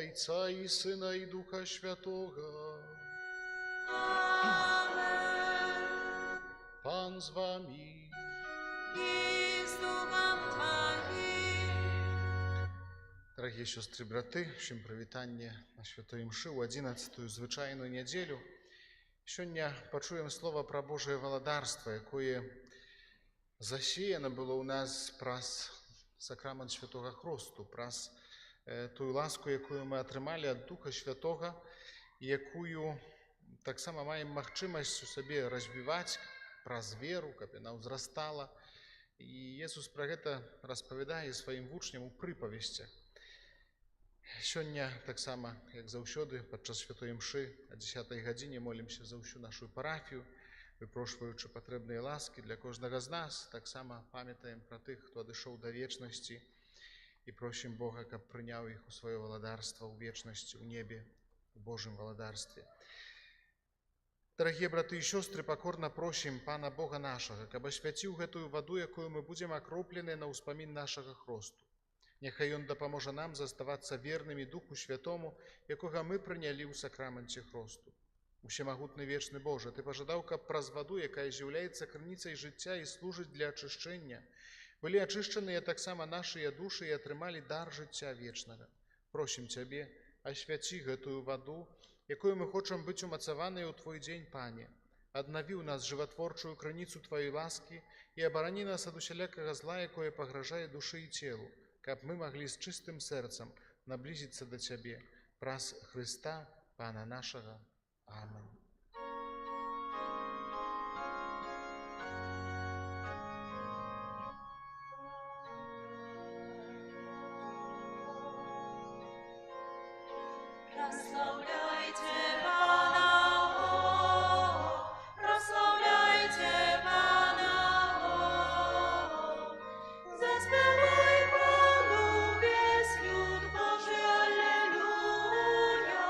Отца и Сына и Духа Святого. Amen. Пан з вами. И с Духом Твоим. Дорогие сестры и браты, всем привитание на Святой Мши у 11-ю звычайную неделю. Сегодня почуем слово про Божие валадарство, якое засеяно было у нас праз сакрамент Святого Хросту, праз тую ласку, якую мы атрымалі ад Духа Святого, і якую таксама маем магчымасць у сабе развіваць праз веру, каб яна ўзрастала. І Jesús пра гэта распавядае сваім вучням у прыпавесцях. Сёння таксама, як заўсёды, падчас Святой Мшы о 10-й гадзіне молімся за ўсю нашу парафію, выпрошваючы патрэбныя ласкі для кожнага з нас. Таксама памятаем пра тых, хто адышоў да вечнасці, і просім Бога, каб прыняў іх у сваё валадарства ў вечнасці, у небе, у Божым валадарстве. Дорогие браты и сестры, покорно просим Пана Бога нашего, каб освяціў гэтую ваду, якую мы будем акроплены на ўспамін нашага хросту. Няхай Ён дапаможа нам заставацца вернымі Духу Святому, якога мы прынялі ў сакраменце хросту. Усемагутны вечны Боже, Ты пожадаў, каб праз ваду, якая з'яўляецца крыніцай жыцця і служыць для ачышчэння, былі ачышчаныя таксама нашыя душы і атрымалі дар жыцця вечнага. Просім Цябе, асвяці гэтую ваду, якую мы хочам быць умацаваныя ў Твой дзень, Пане. Аднаві ў нас жыватворчую крыніцу Твоей ласкі і абарані нас ад усялякага зла, якое пагражае душы і целу, каб мы маглі з чыстым сэрцам наблізіцца да Цябе праз Хрыста, Пана нашага. Амен. Прославляйте Пана, о, прославляйте Пана, о. Заспевай Пану весь люд Божий, аллилуйя,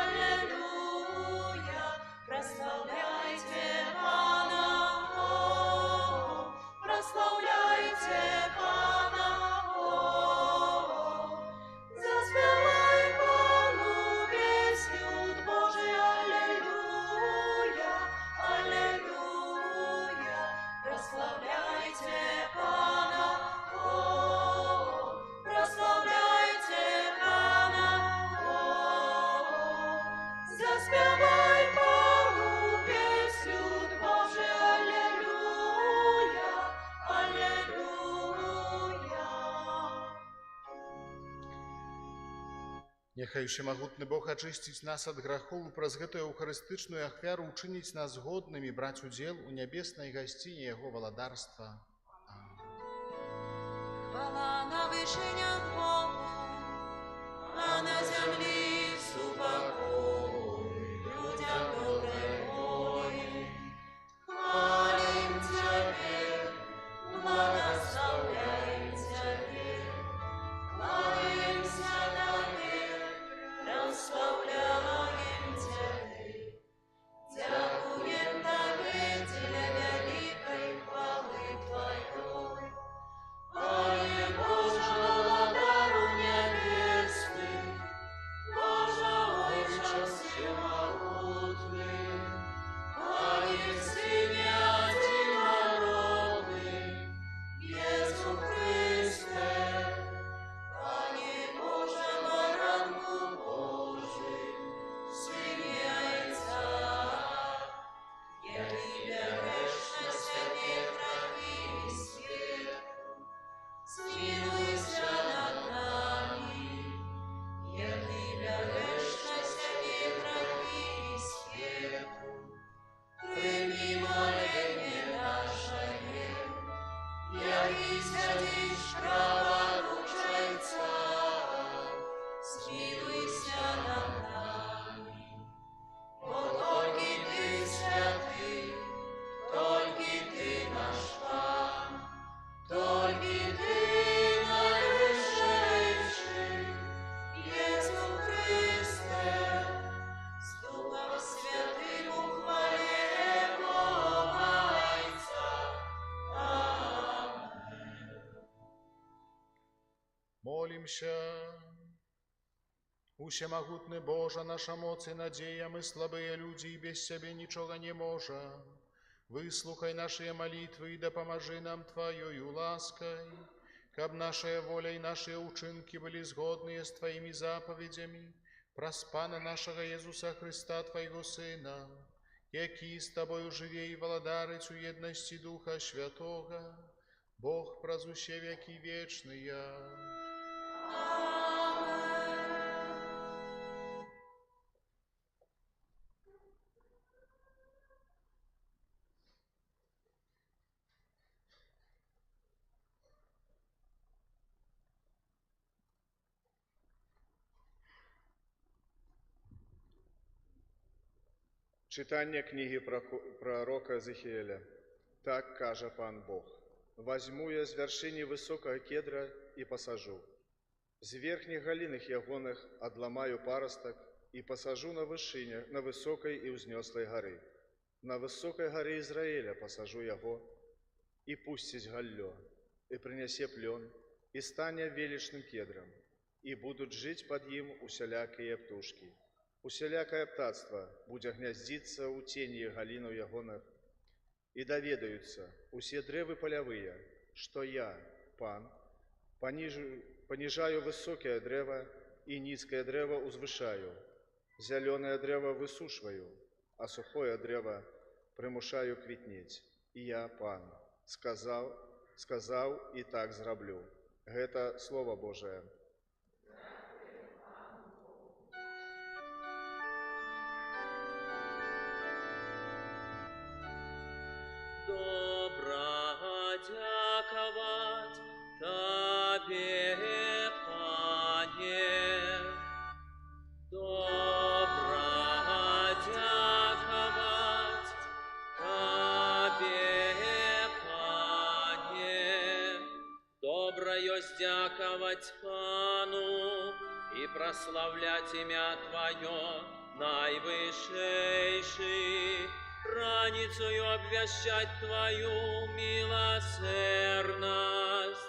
аллилуйя. Прославляйте Пана, о, прославляйте Пана, о. Заспевай Пану весь люд Божий, аллилуйя, аллилуйя. Прославляйте Пана, о, прославляйте Пана, о. Заспевай Пану весь люд Божий, аллилуйя, аллилуйя. Няхай усемагутны Бог ачысціць нас ад грахоў, праз гэтую эўхарыстычную ахвяру учыніць нас годнымі браць удзел у нябеснай гасціні Яго валадарства. Хвала на вишенях Богу, а на землі супокой людям доброй волі. Хвалим Тебе, благословляем Тебе, кланяемся Тебе, прославляем Тебе. Дякуем Тебе для великой хвалы Твоей. Пане Боже, владару небесный, Боже, Отче всемогутный, Пане Сыне Единородный, Иису Христе, Пане Боже, Баранку Божий, Сын Яйца, я Тебя вечность не трави свет. Смилуйся над нами, я Тебя вечность не трави свету. Прими моление наше, я сядешь праворучайца. Смилуйся над нами, бо только Ты святый, только Ты наш Пан, только Ты наивысший, Иису Христе, с Духом Святым у хвале Бога Отца. Амен. Молимся. Усемагутны Божа, наша моц и надея, мы слабые люди и без Тебе ничего не можем. Выслухай наши молитвы и да поможи нам Твоею лаской, каб наша воля и наши учинки были сгодные с Твоими заповедями, праз Пана нашего Иисуса Христа, Твоего Сына, який с Тобою живе и владарить у едности Духа Святого, Бог празуще веки вечные. Читання книги пророка Езекииля. Так каже пан Бог. «Возьму я з вершини высокого кедра и посажу. З верхних галинах ягоных отламаю паросток и посажу на вышине, на высокой и узнеслой горы. На высокой горе Израиля посажу яго, и пустить галлё, и принесе плен, и стане величным кедром, и будут жить под им усялякие птушки. Усялякое птацтво будзе гняздиться у тени галинов ягоных, и доведаются усе древы полевые, что я, пан, понижаю высокое древо и низкое древо узвышаю, зеленое древо высушиваю, а сухое древо примушаю квітнеть. И я, пан, сказал и так зраблю». Это Слово Божие. Добра дяковать Тебе, Пане. Добра дяковать Тебе, Пане. Доброе дяковать Пану и прославлять имя Твое наивысшейший, раницею обвящать Твою милосердность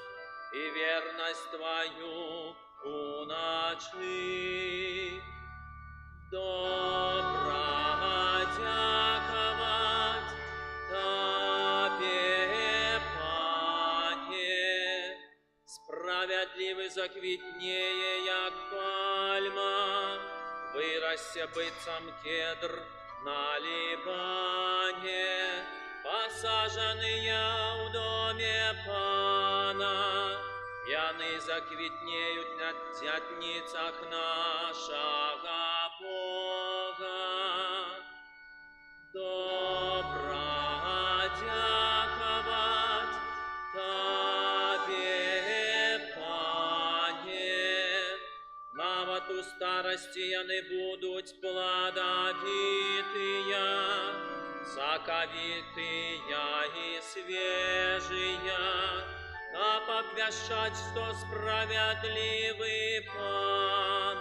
и верность Твою у ночи. Добра дяковать Тебе, Пане, справедливый заквитнее, як пальма, вырасся быцам кедр на Либане, посаженный я в доме Пана, яны заквитнеют на дятницах нашего Бога. Добра дяковать Тебе, Пане, нават у старости яны будут плодовитые, соковитые и свежие, а обвящать, что справедливый Пан,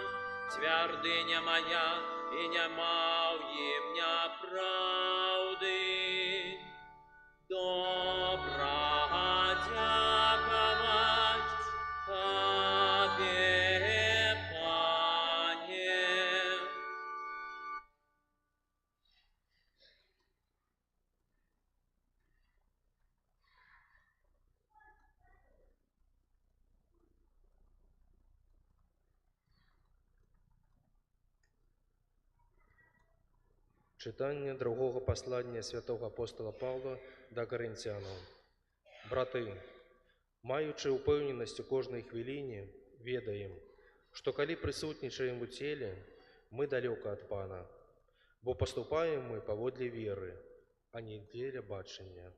твердыня моя, и нема в им неправды. Добра дяковать Тебе, Пане. Читання другого послання святого апостола Павла до Коринтянам. Брати, маючи упевненість у кожній хвилині, ведаем, що коли присутнічаємо у тілі, ми далеко від Пана, бо поступаємо ми поводле віри, а не для бачення.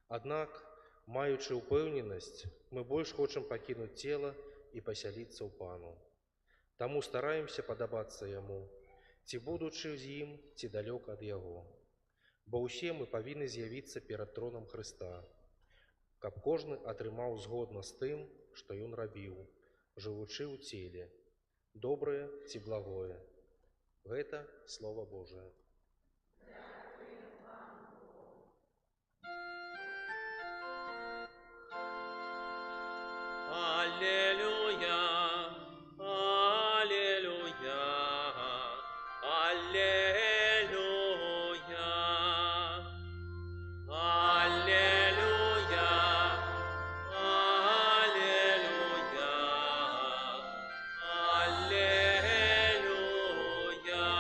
Однак, маючи упевненість, ми більш хочемо покинути тіло і поселитися у Пану. Тому стараємося подобатися Йому, ці будучи з Ім, ці далеко від Його. Бо усі ми повинні з'явитися перед троном Христа, каб кожен атрымаў згодна з тим, що Ён робив, живучи у тілі, доброе ці благое. Гэта Слово Божие. Аллилуйя, аллилуйя. Аллилуйя. Аллилуйя. Аллилуйя. Аллилуйя.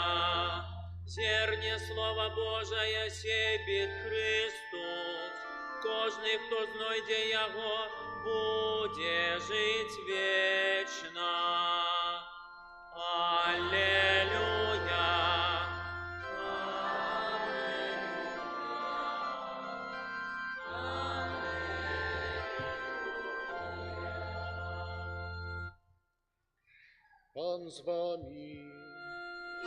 Зерне Слова Божия себит Христос. Кожний, хто знойде Його, буде жить вечно. Аллилуйя. Пан з вами. И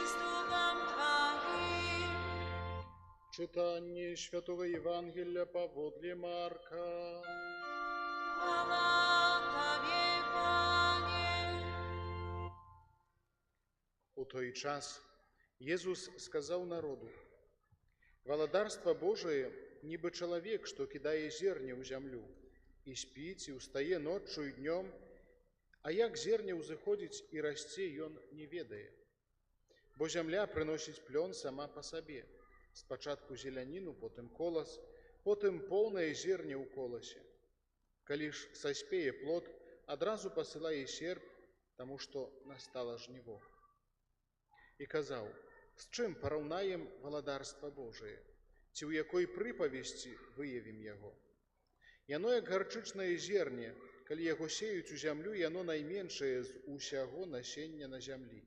с Духом Твоим. Читання Святого Євангелія паводле Марка. Хвала Тебе, Пане. У той час Езус сказал народу: «Валадарство Божие, нібы чалавек, што кідае зерне ў зямлю, і спіць, і ўстае ноччу і днём, а як зерне ўзыходзіць і расце, ён не ведае. Бо зямля прыносіць плён сама па сабе, спачатку зеляніну, потым колас, потым поўнае зерне ў коласе. Калі ж саспее плод, адразу пасылае серп, таму што настала жніво». І казаў: «З чым параўнаем валадарства Божие? Ці ў якой прыпавесці выявім яго? Яно як гарчычнае зерне, калі яго сеюць у зямлю, яно найменшае з усяго насення на зямлі.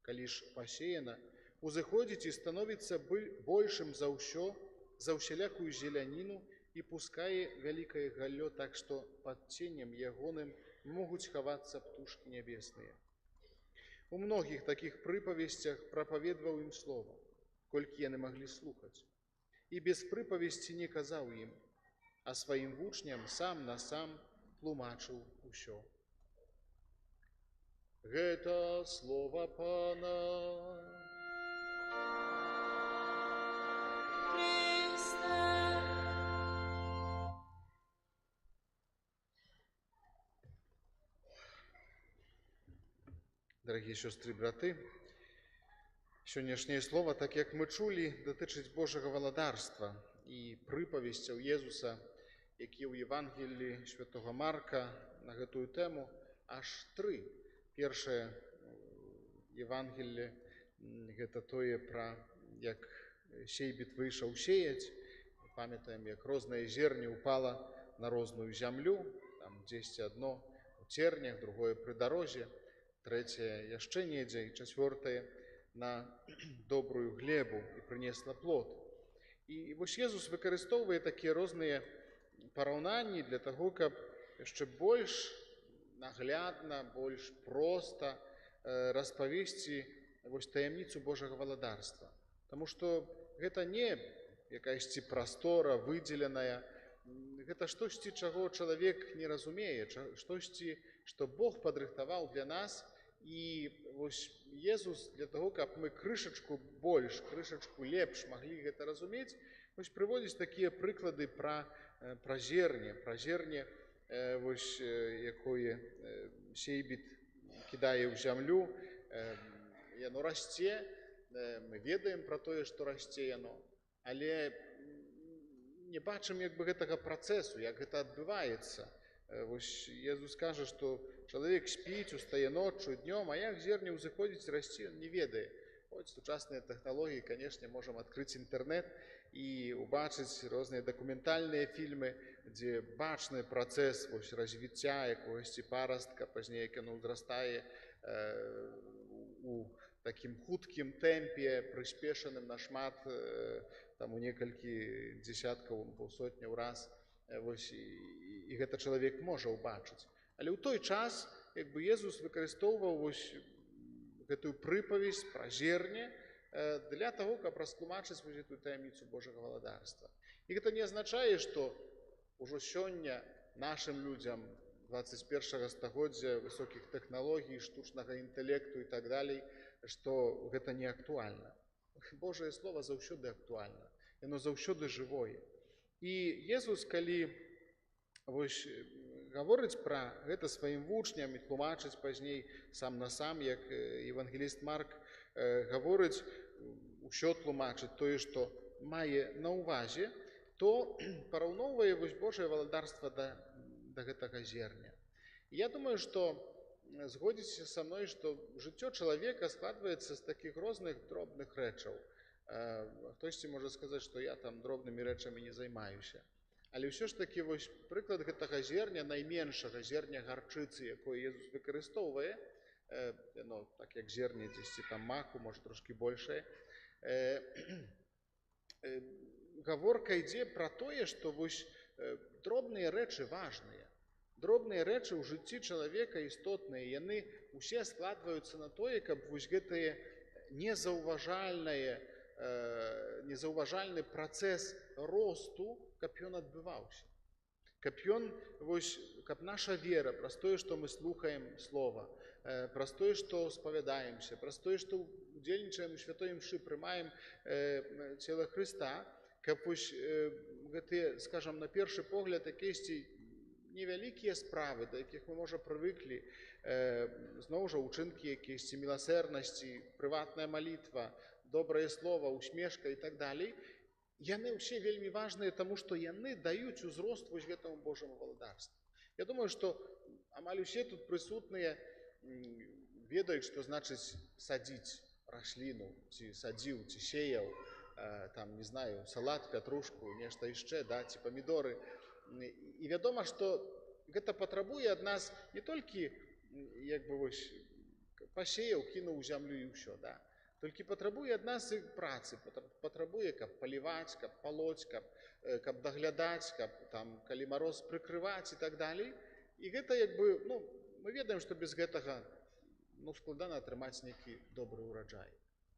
Калі ж пасеяна, узыходзіць і становіцца большым за ўсё, за ўсялякую зеляніну і пускае вялікае галлё, так што пад ценем ягоным могуць хавацца птушкі нябесныя». У многіх такіх прыпавесцях прапаведваў ім слова, колькі яны маглі слухаць. І без прыпавесці не казаў ім, а сваім вучням сам на сам тлумачыў усё. Гэта слова Пана. Христе. Дорогие сестры и браты, сённяшняе слово, так як мы чулі, датычыць Божага валадарства і прыпавесцяў Езуса, які ў Евангелии святого Марка на гэтую тэму аж 3. Першае Евангелие – гэта тое, пра як сейбіт выйшаў сеяць. Памятаем, як рознае зерне упала на розную зямлю, там дзесьці адно у цернях, другое пры дарозе, трэцяе яшчэ недзе, і чацвёртае на добрую глебу і прынесла плод. І вось Езус выкарыстоўвае такія розныя параўнанні для таго, каб яшчэ больш наглядна, больш проста распавесці вось таямніцу Божага валадарства. Таму што гэта не якаясьці прастора выдзеленая, гэта штосьці, чаго чалавек не разумее, штосьці, што Бог падрыхтаваў для нас. І вось Езус для таго, каб мы крышачку больш, крышачку лепш маглі гэта разумець, вось прыводзіць такія прыклады пра зерне, вось якое сейбіт кідае ў зямлю, яно расце, мы ведаем пра тое, што расце яно, але не бачым як бы гэтага працэсу, як гэта адбываецца. Вось Езус кажа, што чалавек спіць, устае ноччу, днём, а як зерне ўзыходзіць, расці, ён не ведае. Вось сучасныя тэхналогіі, канешне, можам адкрыць інтэрнэт і убачыць розныя дакументальныя фільмы, дзе бачны працэс вось развіцця якогасьці парастка, пазней як яно ўзрастае у такім хуткім тэмпе, прыспешаным нашмат, там у некалькі дзесяткаў, паўсотняў раз. Вось, і гэта чалавек можа ўбачыць. Але ў той час як бы Езус выкарыстоўваў вось гэтую прыпавесць пра зерне для таго, каб растлумачыць вось гэтую таямніцу Божага валадарства. І гэта не азначае, што ўжо сёння нашым людзям 21 стагоддзя, высокіх тэхналогій, штучнага інтэлекту і так далей, што гэта не актуальна. Божае Слова заўсёды актуальна, яно заўсёды жывое. І Езус, калі вось гаворыць пра гэта сваім вучням і тлумачыць пазней сам на сам, як евангеліст Марк гаворыць, усё тлумачыць тое, што мае на ўвазе, то параўноўвае вось Божае валадарства да гэтага зерня. Я думаю, што згодзіцеся са мной, што жыццё чалавека складваецца з такіх розных дробных рэчаў. Хтосьці можа сказаць, што я там дробнымі рэчамі не займаюся. Але ўсё ж такі вось прыклад гэтага зерня, найменшага зерня гарчыцы, якое Езус выкарыстоўвае, яно так як зерне дзесьці там маку, можа трошкі большае, гаворка ідзе пра тое, што вось дробныя рэчы важныя. Дробныя рэчы ў жыцці чалавека істотныя, яны ўсе складваюцца на тое, каб вось гэтае незаўважальны працэс росту, каб ён адбываўся. Каб наша вера, праз тое, што мы слухаем слова, праз тое, што спавядаемся, праз тое, што удзельнічаем у святой імшы, прымаем цела Хрыста, каб вось гэтыя, скажам, на першы погляд, якіясьці невялікія справы, да якіх мы, можа, прывыклі, зноў жа, учынкі якіясьці міласэрнасці, прыватная малітва, добрае слова, усмешка і так далей, яны ўсе вельмі важныя, таму што яны даюць узрост вось гэтаму Божаму валадарству. Я думаю, што амаль усе тут прысутныя ведаюць, што значыць садзіць расліну, ці садзіў, ці сеяў, там, не знаю, салат, пятрушку, нешта яшчэ, да, ці памідоры. І вядома, што гэта патрабуе ад нас не толькі, як бы вось, пасеяў, кінуў у зямлю і ўсё, да? Толькі патрабуе ад нас і працы, патрабуе, каб паліваць, каб палоць, каб даглядаць, каб там, калі мароз, прыкрываць і так далей. І гэта, як бы, мы ведаем, што без гэтага складана атрымаць нейкі добры ўраджай.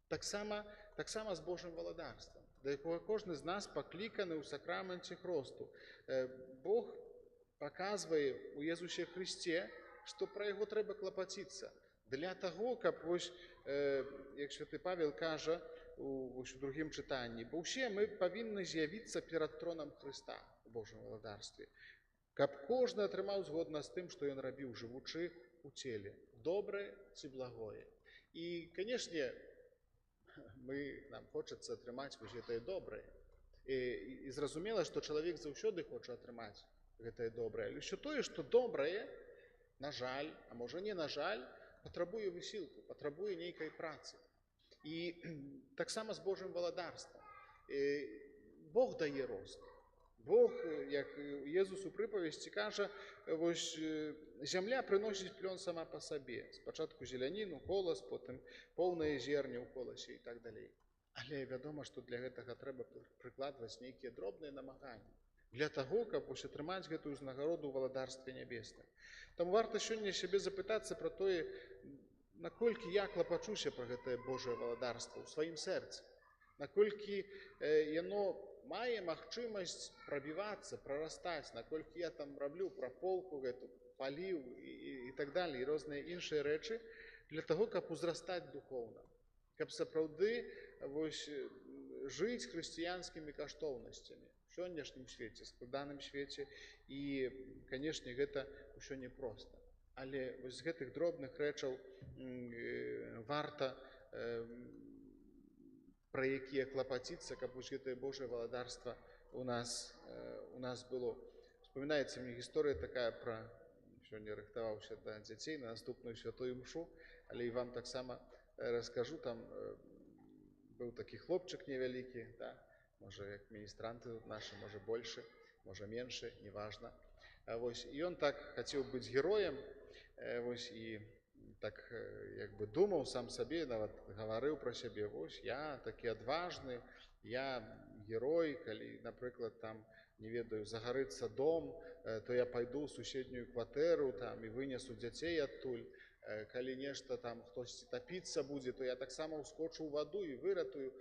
Таксама з Божым валадарствам, да якога кожны з нас пакліканы ў сакраменце хросту. Бог паказвае ў Езусе Хрысце, што пра яго трэба клапаціцца. Для таго, каб, вось, як святы Павел кажа у другім чытанні, бо ўсе мы павінны з'явіцца перад тронам Хрыста у Божым валадарстве, каб кожны атрымаў згодна з тым, што ён рабіў, жывучы у целе, добрае ці благое. І, канешне, нам хочацца атрымаць вось гэтае добрае. І зразумела, што чалавек заўсёды хоча атрымаць гэтае добрае. Але ўсё тое, што добрае, на жаль, а можа не на жаль, патрабуе высілку, патрабуе нейкай працы. І таксама з Божым валадарствам. Бог дае рост. Бог, як Езус у прыпавесці кажа, вось зямля прыносіць плён сама па сабе. Спачатку зеляніну, колас, потым поўнае зерне ў коласе і так далей. Але вядома, што для гэтага трэба прыкладваць нейкія дробныя намаганні. Для таго, каб вось атрымаць гэтую ўзнагароду ў валадарстве нябесным. Таму варта сёння сябе запытацца пра тое, наколькі я клапачуся пра гэтае Божае валадарства ў сваім сэрцы. Наколькі яно мае магчымасць прабівацца, прарастаць, наколькі я там раблю праполку гэту, паліў і так далей, і розныя іншыя рэчы, для таго, каб узрастаць духоўна, каб сапраўды жыць хрысціянскімі каштоўнасцямі у сённяшнім свеце, складаным свеце, і, канешне, гэта ўсё непроста. Але вось з гэтых дробных рэчаў варта пра якія клапаціцца, каб вось гэтае Божае валадарства у нас было. Успамінаецца мне гісторыя такая пра, сёння рыхтаваўся да дзяцей на наступную святую імшу, але і вам таксама раскажу, там быў такі хлопчык невялікі, да? Можа, як міністранты тут нашы, можа большы, можа меншы, неважна. І ён так хацеў быць героем, і так як бы думаў сам сабе, нават гаварыў пра сябе, вось я такі адважны, я герой, калі, напрыклад, там, не ведаю, загарыцца дом, то я пайду ў суседнюю кватэру там і вынесу дзяцей адтуль. Калі нешта там хтосьці тапіцца будзе, то я таксама ўскочу ў ваду і выратую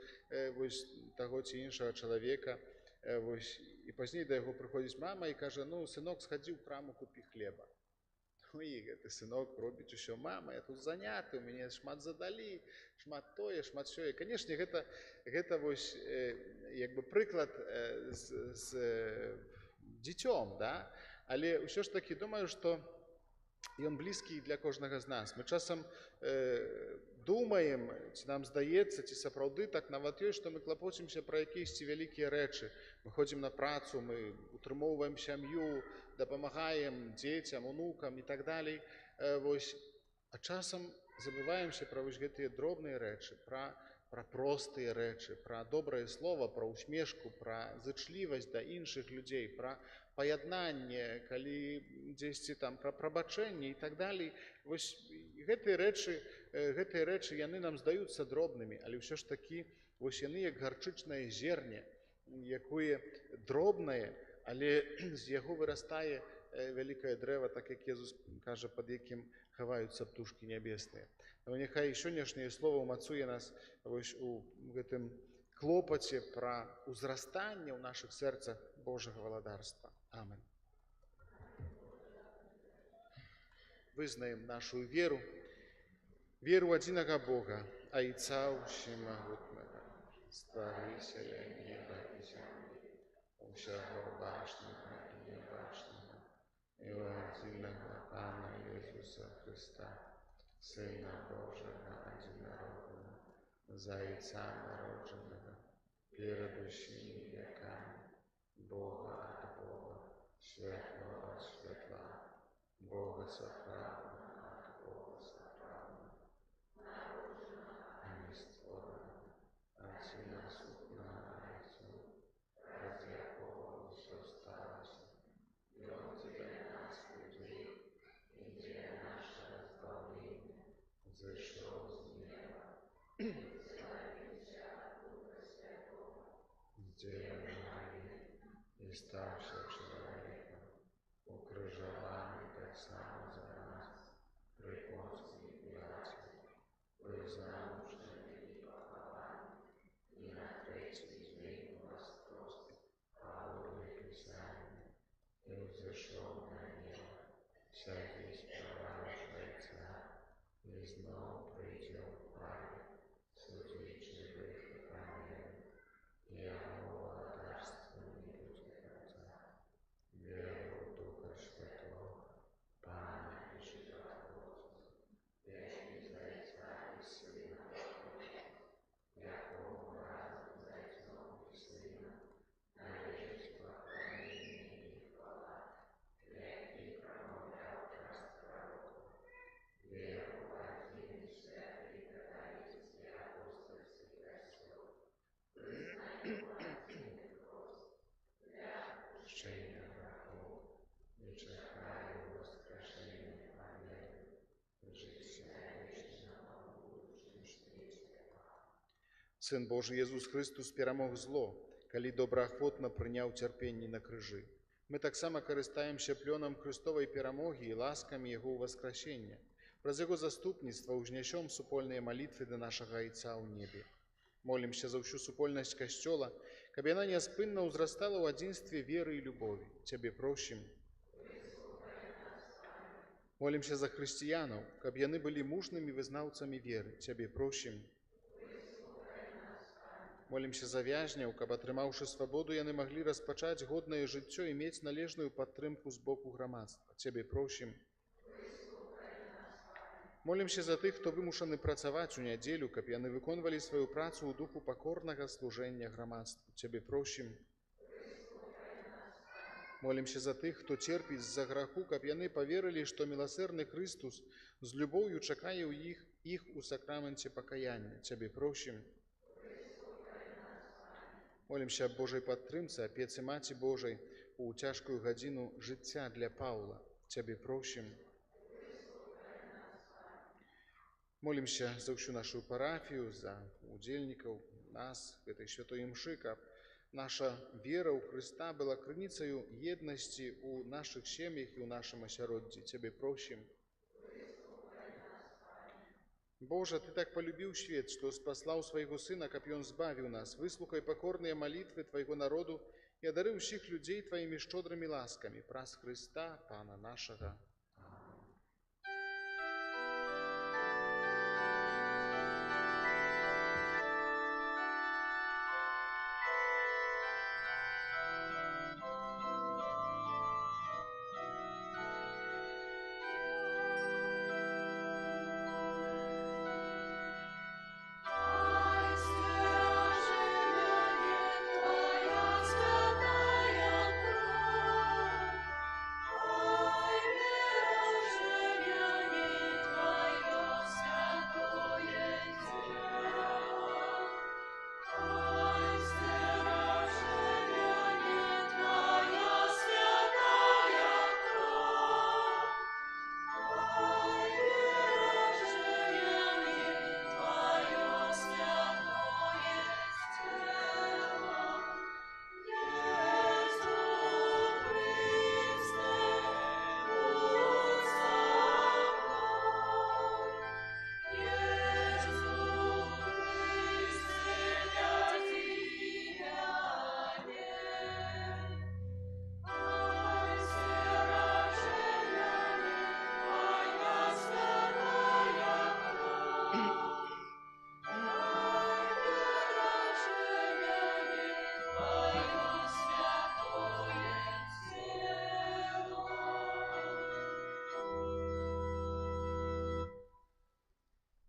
вось таго ці іншага чалавека. І пазней да яго прыходзіць мама і кажа: ну, сынок, схадзі ў краму, купі хлеба. І гэты сынок робіць усё: мама, я тут заняты, у мяне шмат задалі, шмат тое, шмат сёе. Канешне, гэта вось як бы прыклад з дзіцём, да? Але ўсё ж такі думаю, што ён блізкі для кожнага з нас. Мы часам думаем, ці нам здаецца, ці сапраўды так нават ёсць, што мы клапоцімся пра якіясьці вялікія рэчы. Мы ходзім на працу, мы утрымоўваем сям'ю, дапамагаем дзецям, унукам і так далей. А часам забываемся пра гэтыя дробныя рэчы, пра простыя рэчы, пра добрае слова, пра усмешку, пра зычлівасць да іншых людзей, пра паяднанне, калі дзесьці там пра прабачэнне і так далей. Гэтыя рэчы яны нам здаюцца дробнымі, але ўсё ж такі яны як гарчычнае зерне, якое дробнае, але з яго вырастае вялікае дрэва, так як Езус кажа, пад якім хаваюцца птушкі нябесныя. Няхай сённяшняе слова ўмацуе нас у гэтым клопаце пра ўзрастанне ў нашых сэрцах Божага валадарства. Амен. Вызнаем нашу веру ў адзінага Бога, Айца ўсемагутнага, стварыцеля неба і зямлі, усяго бачнага і нябачнага, і ў адзінага Пана Езуса Хрыста, Сына Божага адзінароднага, за Айца народжанага, перад усімі векамі, Бога ад Бога, святло ад святла, Бога сапраўднага ад Бога сапраўднага, а не створанага, ад Сына сутнага Айцу, ад якого ўсё сталася, Ён для нас людзей, і для нашага збавлення зышоў з неба, і стаўся чалавекам, укрыжаваны таксама за нас, пры Понцыі Пілаце, быў замучаны і пахаваны, і на трэці дзень воскрес паводле Пісання, і ўзышоў на неба, сядзіць праворуч Айца, і зноў прыйдзе ў хвалі, судзіць жывых і памерлых, і яго валадарства не будзе канца. Веру ў Духа Святого, Пана і Жывотворца, які з Айца і Сына Божага, якому разам з Айцом і Сыном належыць пакланенне і хвала, які прамаўляў праз пророкаў. Веру ў адзін святы каталіцкі апостольскі касцёл, прощення грехов, і чекаю воскрешення пам'ятних, життя вічного у будучім світі. Сын Божий Езус Христос перамог зло, калі добраахвотна прыняў цярпенні на крыжы. Мы таксама карыстаемся плёнам Христовай перамогі і ласкамі Яго ўваскрасення. Праз Яго заступніцтва ўзнясём супольныя малітвы да нашага Айца ў небе. Молімся за ўсю супольнасць Касцёла, каб яна няспынна ўзрастала ў адзінстве веры і любові. Цябе просім. Молімся за хрысціянаў, каб яны былі мужнымі вызнаўцамі веры. Цябе просім. Молімся за вязняў, каб, атрымаўшы свабоду, яны маглі распачаць годнае жыццё і мець належную падтрымку з боку грамадства. Цябе просім. Молімся за тых, хто вымушаны працаваць у нядзелю, каб яны выконвалі сваю працу ў духу пакорнага служэння грамадству. Цябе просім. Молімся за тых, хто церпіць з-за граху, каб яны паверылі, што міласэрны Хрыстус з любоўю чакае ў іх у сакраменце пакаяння. Цябе просім. Молімся аб Божай падтрымцы, апецы Маці Божай у цяжкую гадзіну жыцця для Паўла. Цябе просім. Молімся за ўсю нашу парафію, за удзельнікаў нас, гэтай святой імшы, каб наша вера ў Хрыста была крыніцаю еднасці ў нашых сем'ях і ў нашым асяроддзі. Цябе просім. Божа, Ты так полюбіў свет, што спаслаў свайго Сына, каб Ён збавіў нас. Выслухай пакорныя малітвы Твайго народу і адары ўсіх людзей Тваімі шчодрымі ласкамі праз Хрыста, Пана нашага.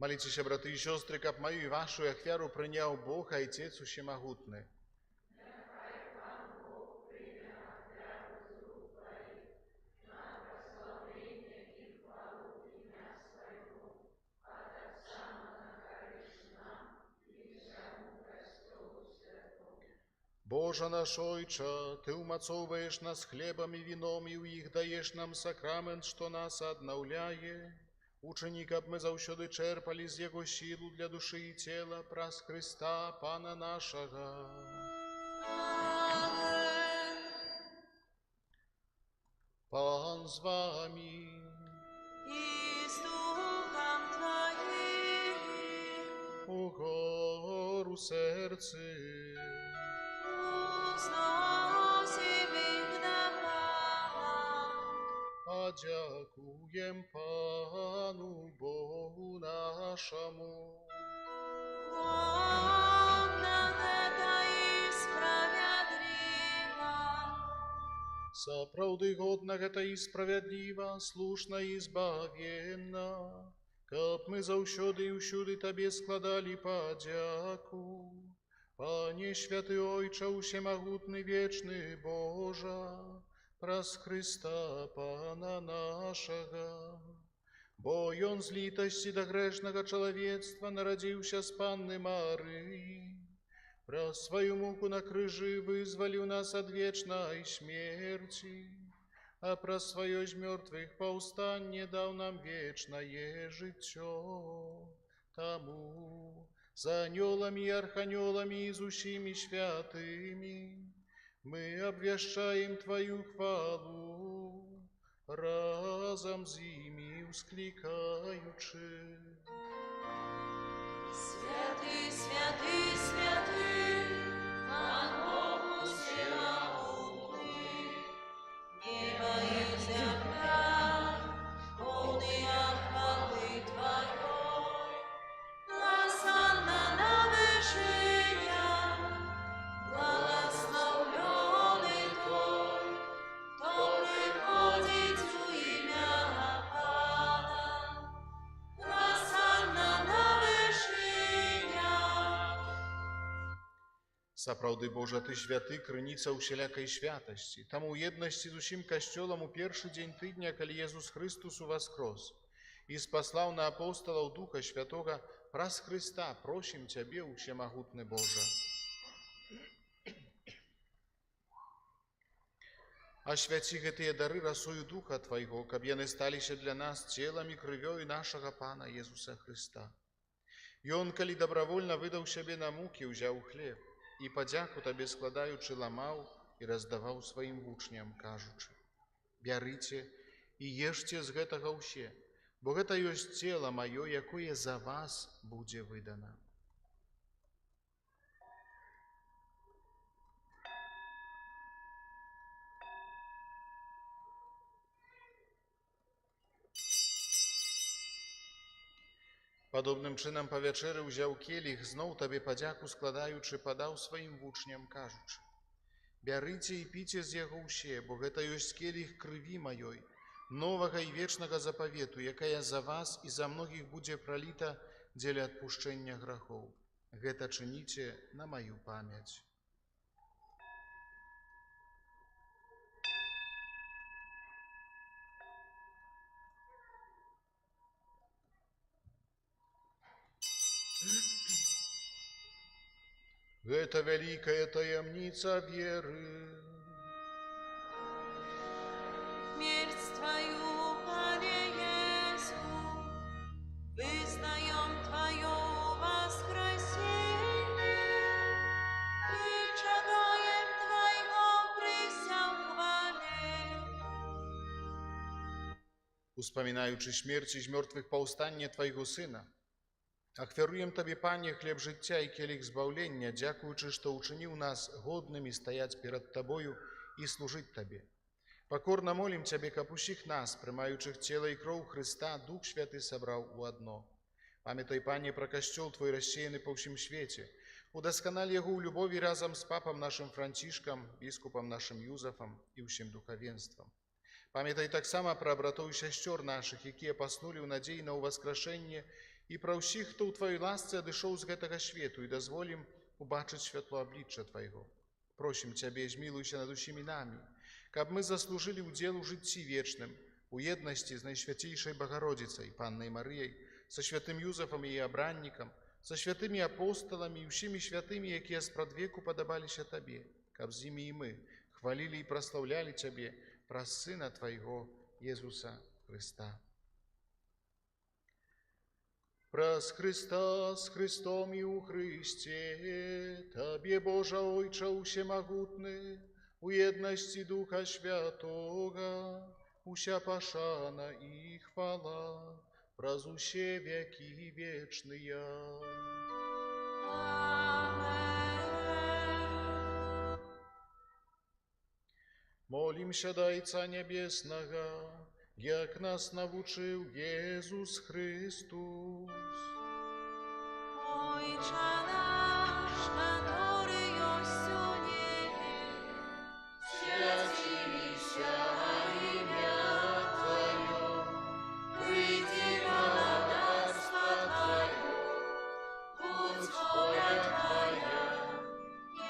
Молитесь, браты и сестры, каб мою и вашу ахвяру принял Бог, Отец Всемогутный. Боже наш Ойче, Ты умацовываешь нас хлебом и вином, и у их даешь нам сакрамент, что нас одновляє. Учини, каб мы заўсёды черпали з Его силу для души и тела, праз Христа, Пана нашего. Amen. Пан з вами. I z duchem Twoim Угору серці. uznosimy do Pana. Подякуєм Пану Богу нашому. Godna это и справедлива. Сапраўды годна гэта і справядліва, слушна і збавенна, каб мы заўсёды і ўсюды Табе складалі падзяку. Пане святы Ойча, усемагутны вечны Божа, праз Христа Пана нашага. Бо Ён з літасці да грэшнага чалавецтва нарадзіўся з Панны Марыі, праз сваю муку на крыжы вызваліў нас ад вечнай смерці, а праз сваё з мёртвых паўстанне даў нам вечнае жыццё. Таму з анёламі і арханёламі і з усімі святымі мы абвяшчаем Тваю хвалу, разам з імі ўсклікаючы. Святый, святый, святый, Пан Бог всемогутный, небо и земля, полные хвалы Твоей. Гласанна на вышинях, благословленный Твой, кто приходит у имя Пана. Гласанна на вышинях. Сапраўды, Божа, Ты святы, крыніца ўсялякай святасці. Таму ў еднасці з усім касцёлам у першы дзень тыдня, калі Езус Христус уваскрос і спаслаў на апосталаў Духа Святога, праз Христа просім Цябе, усемагутны Божа. Асвяці гэтыя дары расою Духа Твайго, каб яны сталіся для нас целам і крывёй нашага Пана Езуса Христа. Ён, калі добравольна выдаў сябе на мукі, узяў хлеб і падзяку Табе складаючы ламаў і раздаваў сваім вучням, кажучы: «Бярыце і ешце з гэтага ўсе, бо гэта ёсць цела маё, якое за вас будзе выдана». Падобным чынам па вячэры ўзяў келіх, зноў Табе падзяку складаючы, падаў сваім вучням, кажучы: «Бярыце і піце з яго ўсе, бо гэта ёсць келіх крыві маёй, новага і вечнага запавету, якая за вас і за многіх будзе праліта дзеля адпушчэння грахоў. Гэта чыніце на маю памяць». Гэта вялікая таямніца веры. Смерть Твою, Пане Иисус, вызнаем Твое воскресение и чагаем Твоего при всем хвале. Успамінаючы смерці з мёртвых паўстанне Твайго Сына, ахвяруем Табе, Пане, хлеб жыцця і келіх збаўлення, дзякуючы, што ўчыніў нас годнымі стаяць перад Табою і служыць Табе. Пакорна молім Цябе, каб усіх нас, прымаючых цела і кроў Христа, Дух Святы сабраў у адно. Памятай, Пане, пра касцёл Твой рассеяны па ўсім свеце. Удасканаль яго ў любові разам з папам нашым Францішкам, біскупам нашым Юзафам і ўсім духавенствам. Памятай таксама пра братоў і сясцёр нашых, якія паснулі ў надзеі на ўваскрашэнне, і пра ўсіх, хто ў Тваёй ласцы адышоў з гэтага свету, і дазволім убачыць святло аблічча Твайго. Просім Цябе, змілуйся над усімі намі, каб мы заслужылі ўдзел у жыцці вечным, у еднасці з Найсвяцейшай Багародзіцай, Паннай Марыяй, са святым Юзафам і абраннікам, са святымі апосталамі і ўсімі святымі, якія спрадвеку падабаліся Табе, каб з імі і мы хвалілі і праслаўлялі Цябе праз Сына Твайго, Езуса Христа. Праз Христа, з Христом і ў Христе, Табе, Божа Ойча усемагутны, у еднасці Духа Святога, уся пашана і хвала, праз усе векі вечныя. Молімся да Отца Небеснага, як нас навучив Єсус Христос. Ojcze nasz, który jest u niebie, święcimy imię Twoje, przyjdź królestwo Twoje, будь воля Твоя,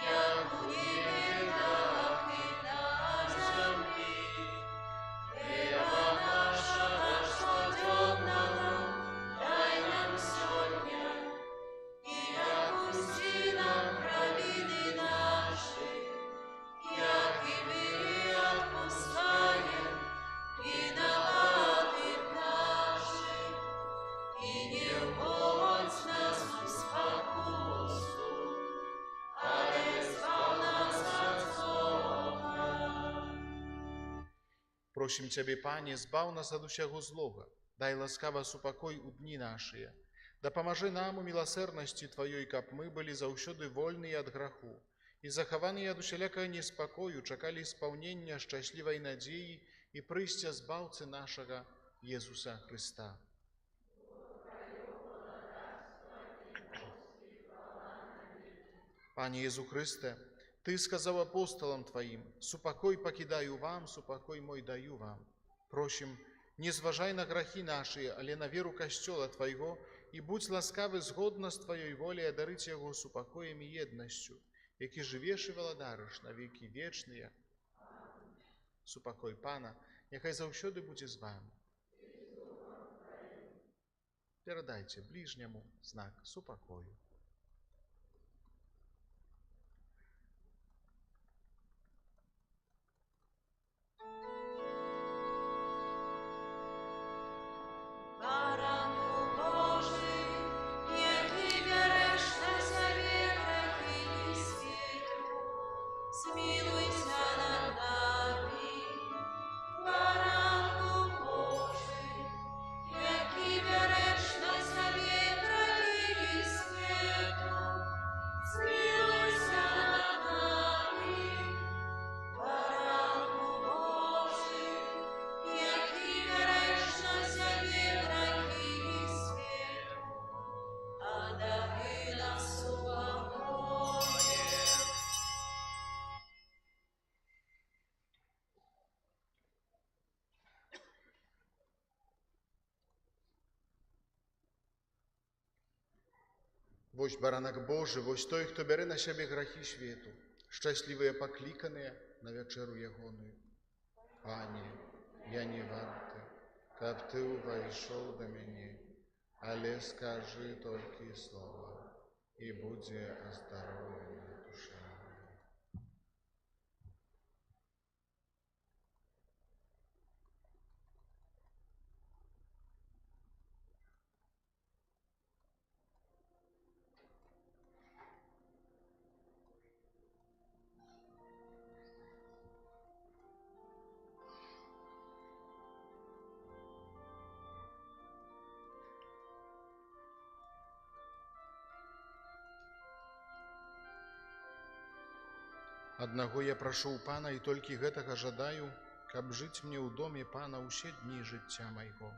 як у небі, так і на землі. Хліба нашого щоденного дай нам сьогодні, і відпусти нам провини наші, як і ми відпускаємо винуватим нашим, і не вводь нас у спокусу, але збав нас від злого. Просім Цябе, Пане, збаў нас ад усяго злога, дай ласкава супакой у дні нашыя. Дапамажы нам у міласэрнасці Тваёй, каб мы былі заўсёды вольныя ад граху і захаваныя ад усялякага неспакою, чакалі спаўнення шчаслівай надзеі і прыйсця збаўцы нашага Езуса Христа. Пане Езу Христе, Ты сказаў апостолам Тваім: «Супакой пакідаю вам, супакой мой даю вам». Просім, не зважай на грахі нашыя, але на веру Касцёла Твайго, і будь ласкавы згодна з Тваёй воляй адарыць яго супакоем і еднасцю, які жывеш і валадарыш на векі вечныя. Супакой Пана, няхай заўсёды будзе з вами. Перадайце бліжняму знак супакою. Барану Божий, який береш на себе грехи і світу, змилуйся над нами. Барану Божий, який береш на себе грехи і світу, змилуйся над нами. Барану Божий, який береш на себе грехи і світу, одари нас упокоєм. Вось баранак Божы, вось той, хто бярэ на сябе грахі свету, шчаслівыя пакліканыя на вячэру ягоную. Пане, я не варты, каб Ты ўвайшоў да мяне, але скажы толькі слова, і будзе аздароўлена душа моя. Аднаго я прашу ў Пана і толькі гэтага жадаю, каб жыць мне ў доме Пана ўсе дні жыцця майго.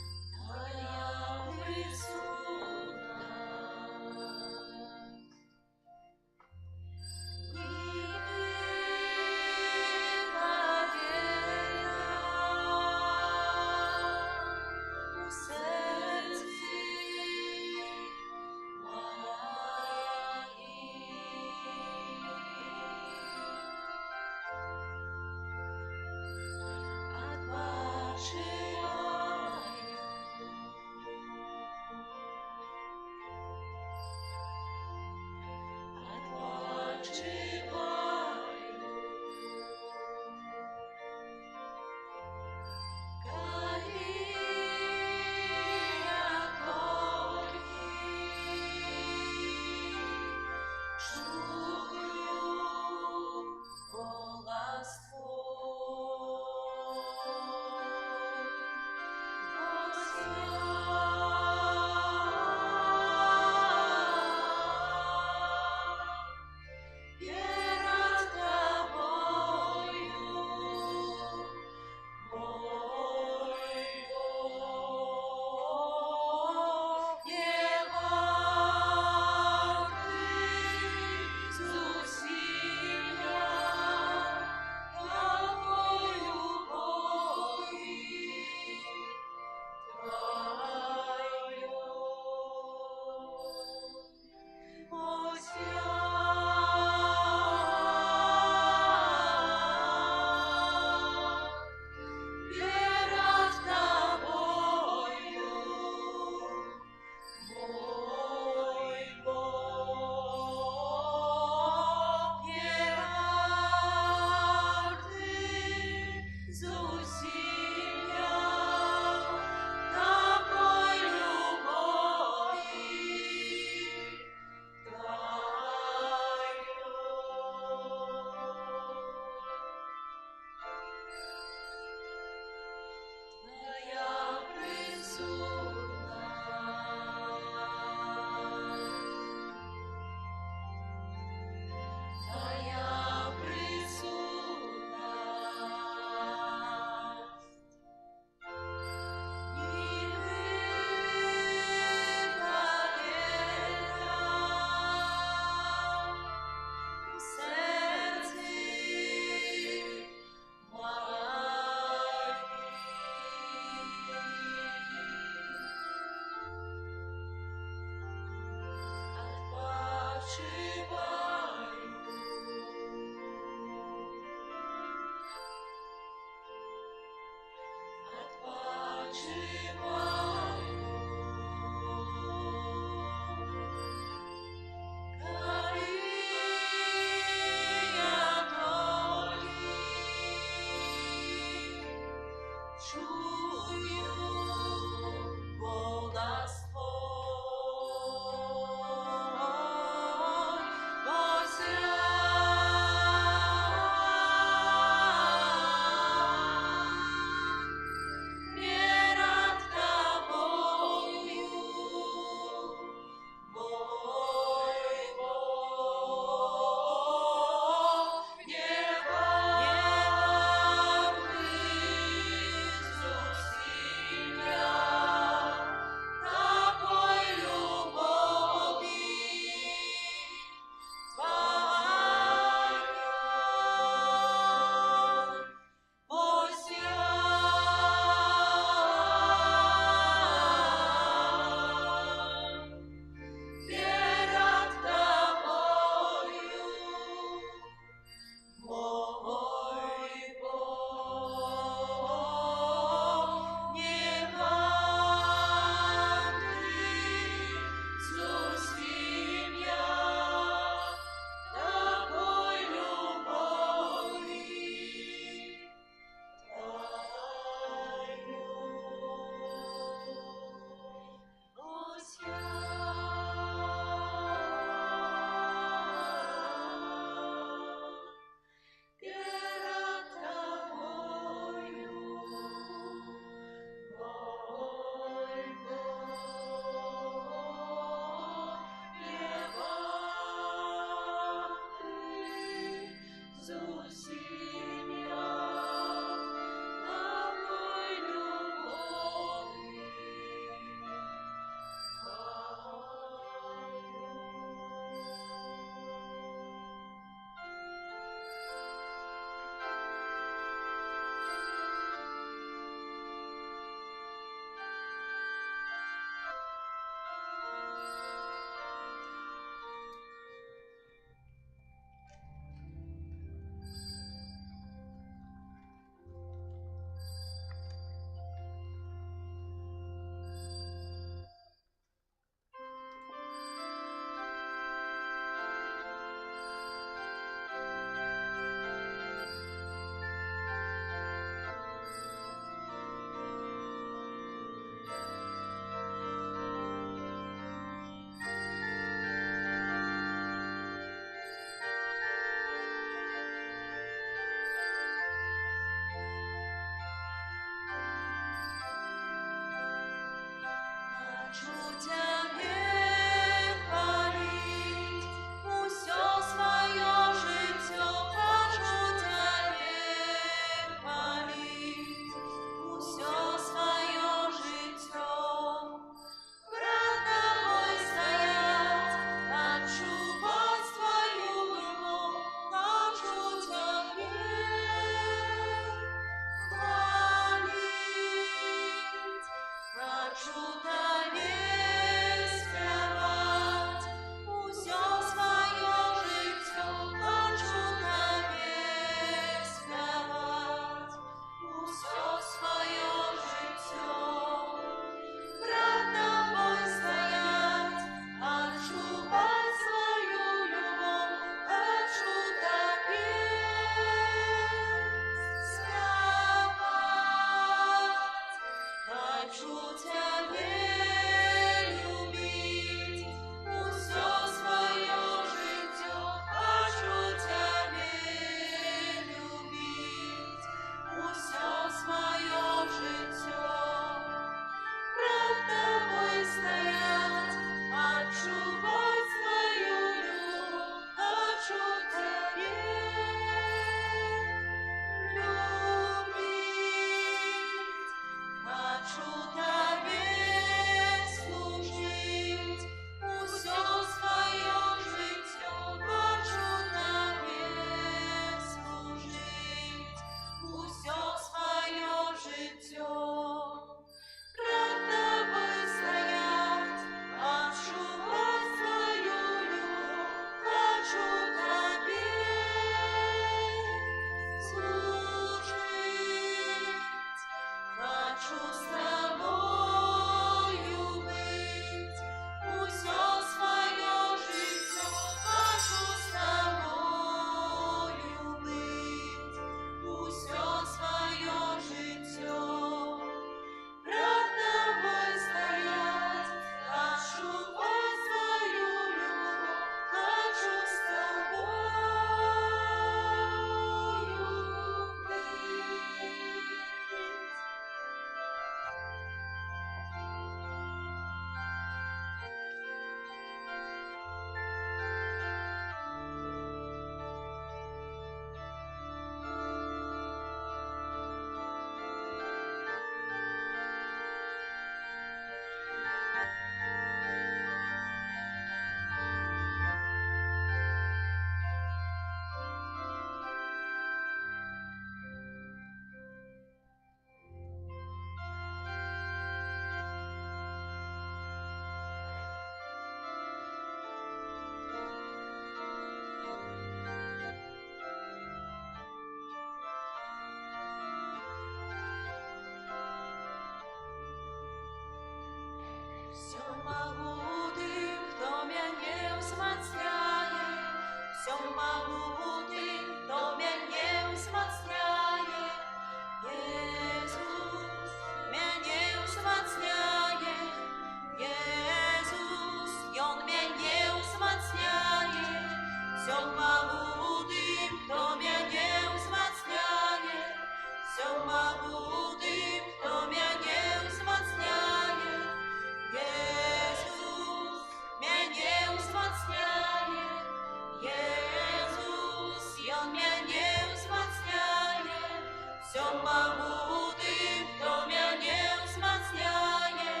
всё могу тым, хто мяне ўзмацняе,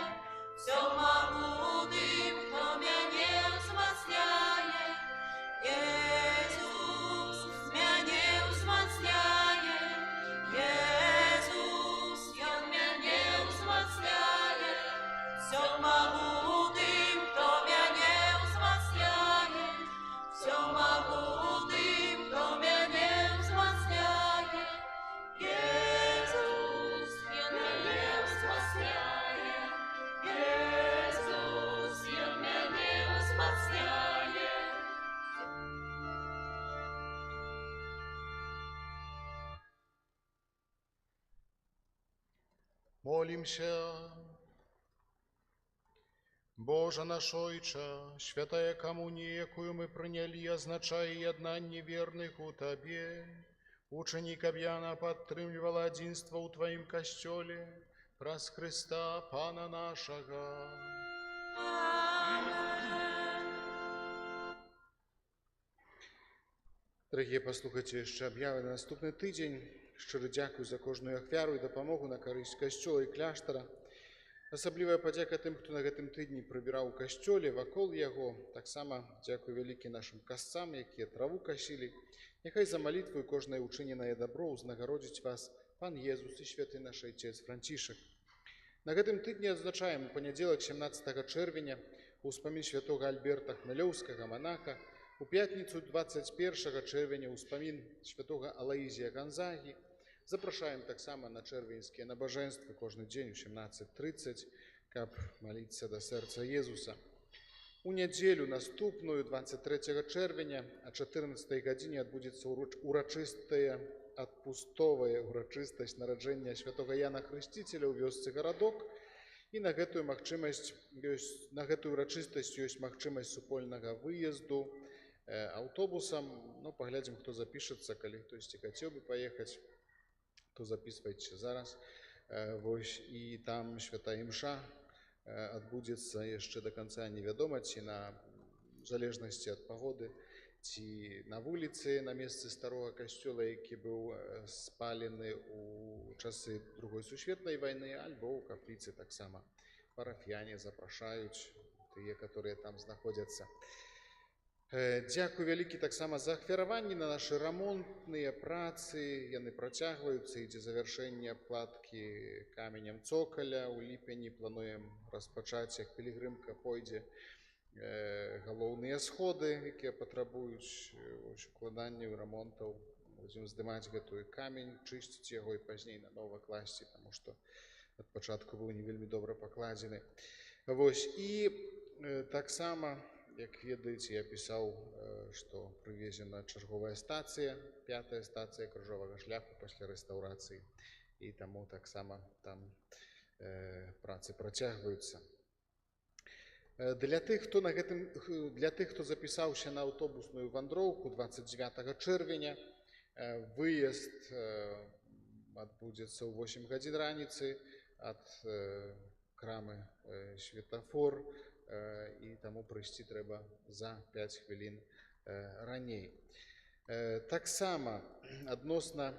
всё могу тым, хто мяне ўзмацняе. Jesús мяне ўзмацняе, Jesús, Ён мяне ўзмацняе, всё могу тым, хто мяне ўзмацняе, всё могу тым, хто мяне ўзмацняе. Jesús, Ён мяне ўзмацняе, Jesús, Ён мяне ўзмацняе. Молимся. Боже наш Ойче, святая коммуния, якую мы приняли, означає єднання верных у Тебе. Учені, каб яна підтримувала единство у Твоїм костеле, праз Христа, Пана нашого. Дорогие, послухайте яшчэ аб'явы на наступны тыдзень. Шчыры дзякуй за кожную ахвяру і дапамогу на карысць касцёла і кляштара. Асаблівая падзяка тым, хто на гэтым тыдні прыбіраў у касцёле, вакол яго. Таксама дзякуй вялікі нашым касцам, якія траву касілі. Няхай за малітву і кожнае учыненае дабро ўзнагародзіць вас Пан Езус і святы наш Айцец Францішак. На гэтым тыдні адзначаем у панядзелак 17 чэрвеня ўспамін святога Альберта Хмелёўскага манаха, у пятніцу 21 чэрвеня ўспамін святога Алаізія Ганзагі. Запрашаем таксама на чэрвеньскія набажэнствы кожны дзень у 17:30, каб маліцца да сэрца Езуса. У нядзелю наступную 23 чэрвеня о 14 гадзіне адбудзецца урачыстая адпустовая урачыстасць нараджэння святога Яна Хрысціцеля ў вёсцы Гарадок. І на гэтую урачыстасць ёсць магчымасць супольнага выезду аўтобусам. Ну, паглядзім, хто запішацца, калі хтосьці хацеў бы паехаць, то записвайце зараз. Вось, і там святая імша адбудзецца яшчэ до конца невядома, ці на залежнасці ад пагоды, ці на вуліцы, на месцы старога касцёла, які быў спалены ў часы Другой сусветнай вайны, альбо ў капліцы таксама парафіяне запрашаюць тыя, которые там знаходзяцца. Дзякуй вялікі таксама за ахвяраванні на нашы рамонтныя працы. Яны працягваюцца, ідзе завяршэнне абкладкі каменем цокаля. У ліпені плануем распачаць, як пілігрымка пойдзе, галоўныя сходы, якія патрабуюць укладанняў, рамонтаў. Будзем здымаць гэтую камень, чысціць яго і пазней нанова класці, таму што ад пачатку быў не вельмі добра пакладзены. Вось, і таксама, як ведаеце, я пісаў, што прывезена чарговая стацыя, 5-я стацыя крыжовага шляху пасля рэстаўрацыі, і таму таксама там працы працягваюцца. Для тых, хто запісаўся на аўтобусную вандроўку 29 чэрвеня, выезд адбудзецца ў 8 гадзін раніцы ад крамы Светафор, і таму прыйсці трэба за 5 хвілін раней. Таксама адносна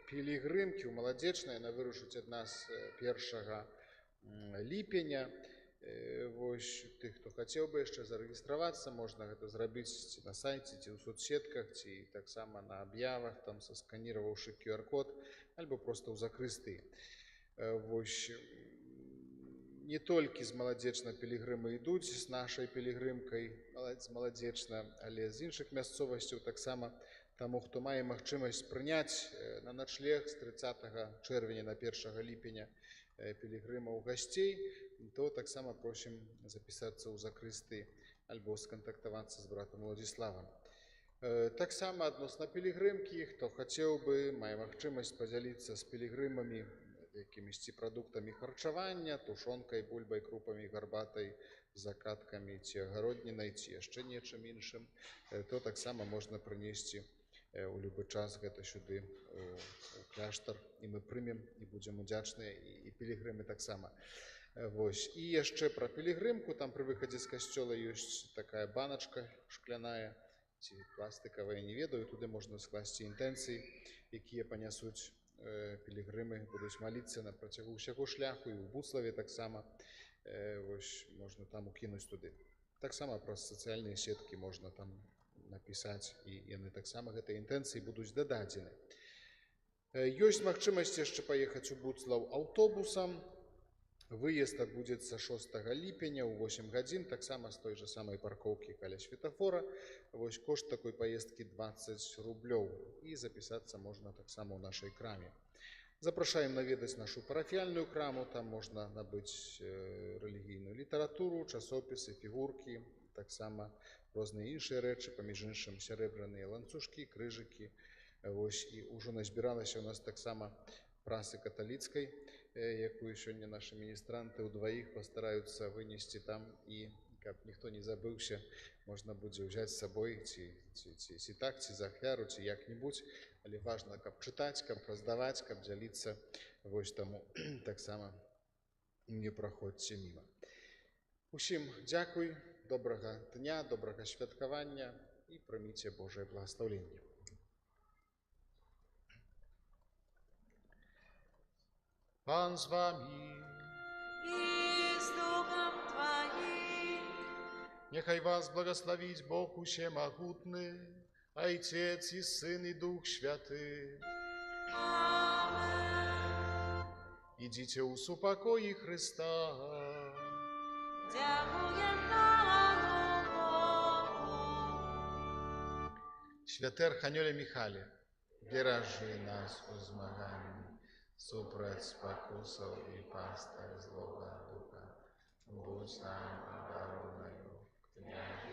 пілігрымкі ў Маладзечнай, яна вырушыць ад нас 1 ліпеня. Вось, тых, хто хацеў бы яшчэ зарэгістравацца, можна гэта зрабіць ці на сайце, ці ў соцсетках, ці таксама на аб'явах, там сасканіраваўшы QR-код, альбо проста ў закрыстыі. Вось, не толькі з Маладзечна пілігрымы ідуць з нашай пілігрымкай з Маладзечна, але з іншых мясцовасцяў таксама. Таму, хто мае магчымасць прыняць на начлег з 30 чэрвеня на 1 ліпеня пілігрымаў гасцей, то таксама просім запісацца ў закрысты альбо скантактавацца з братам Владзіславам. Таксама адносна пілігрымкі, хто хацеў бы, мае магчымасць падзяліцца з пілігрымамі якімісьці прадуктамі харчавання, тушонкай, бульбай, крупамі, гарбатай, закаткамі ці агароднінай, ці яшчэ нечым іншым, то таксама можна прынесці у любы час гэта сюды у кляштар, і мы прымем і будзем удзячныя, і пілігрымы таксама. Вось, і яшчэ пра пілігрымку, там пры выхадзе з касцёла ёсць такая баначка шкляная ці пластыкавая, не ведаю, туды можна скласці інтэнцыі, якія панясуць пілігрымы будуць маліцца на працягу ўсяго шляху, і ў Буславе таксама можна там укінуць туды. Таксама праз сацыяльныя сеткі можна там напісаць, і яны таксама гэтай інтэнцыі будуць дададзены. Ёсць магчымасць яшчэ паехаць у Буслаў аўтобусам. Выезд адбудзецца 6 ліпеня ў 8 гадзін, таксама з той жа самай паркоўкі каля светафора. Кошт такой паездкі 20 рублёў, і запісацца можна таксама ў нашай краме. Запрашаем наведаць нашу парафіяльную краму, там можна набыць рэлігійную літаратуру, часопісы, фігуркі, таксама розныя іншыя рэчы, паміж іншым сярэбраныя ланцужкі, крыжыкі. І ўжо назбіралася ў нас таксама прасы каталіцкай, якую сёння нашы міністранты ўдваіх пастараюцца вынесці там, і каб ніхто не забыўся, можна будзе ўзяць з сабой ці так, ці за ахвяру, ці як-небудзь, але важна, каб чытаць, каб раздаваць, каб дзяліцца. Таму таксама не праходзьце міма. Усім дзякуй, добрага дня, добрага святкавання, і прыміце Божае благаслаўленне. Пан з вами. И с Духом Твоим. Нехай вас благословить Бог Усемогутный, Отец и Сын и Дух Святый. Amen. Идите у супокои Христа. Дякуєм Пану Богу. Святе Арханьоле Михале, бережи нас у змаганні, супроть спокусов и пастырь злого духа. Будь нам обороною, княже